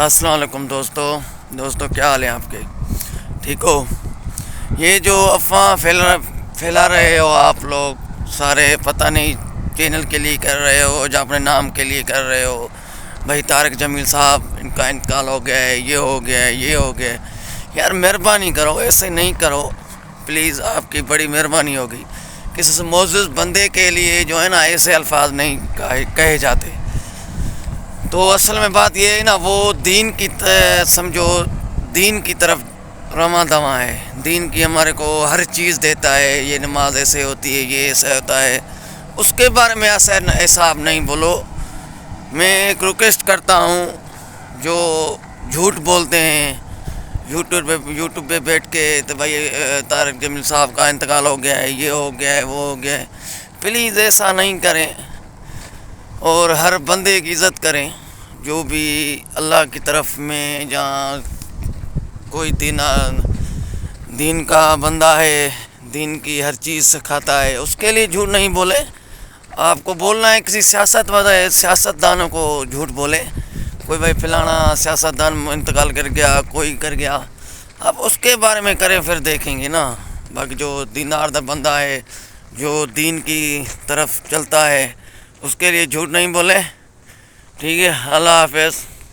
السلام علیکم دوستو کیا حال ہے آپ کے؟ ٹھیک ہو؟ یہ جو افواہ پھیلا رہے ہو آپ لوگ سارے، پتہ نہیں چینل کے لیے کر رہے ہو یا اپنے نام کے لیے کر رہے ہو. بھائی طارق جمیل صاحب ان کا انتقال ہو گیا ہے، یہ ہو گیا ہے، یہ ہو گیا ہے. یار مہربانی کرو، ایسے نہیں کرو پلیز، آپ کی بڑی مہربانی ہوگی. کسی معزز بندے کے لیے جو ہے نا ایسے الفاظ نہیں کہے جاتے. تو اصل میں بات یہ ہے نا، وہ دین کی سمجھو، دین کی طرف رواں دواں ہے. دین کی ہمارے کو ہر چیز دیتا ہے. یہ نماز ایسے ہوتی ہے، یہ ایسا ہوتا ہے، اس کے بارے میں ایسا آپ نہیں بولو. میں ایک ریکویسٹ کرتا ہوں، جو جھوٹ بولتے ہیں یوٹیوب پہ بیٹھ کے تو بھائی طارق جمیل صاحب کا انتقال ہو گیا ہے، یہ ہو گیا ہے، وہ ہو گیا ہے، پلیز ایسا نہیں کریں. اور ہر بندے کی عزت کریں، جو بھی اللہ کی طرف میں جہاں کوئی دین کا بندہ ہے، دین کی ہر چیز سکھاتا ہے، اس کے لیے جھوٹ نہیں بولے. آپ کو بولنا ہے کسی سیاستدانوں کو جھوٹ بولے، کوئی بھائی فلانا سیاستدان انتقال کر گیا، کوئی کر گیا، اب اس کے بارے میں کریں پھر دیکھیں گے نا. باقی جو دیندار بندہ ہے، جو دین کی طرف چلتا ہے، اس کے لیے جھوٹ نہیں بولے. ٹھیک ہے، اللہ حافظ.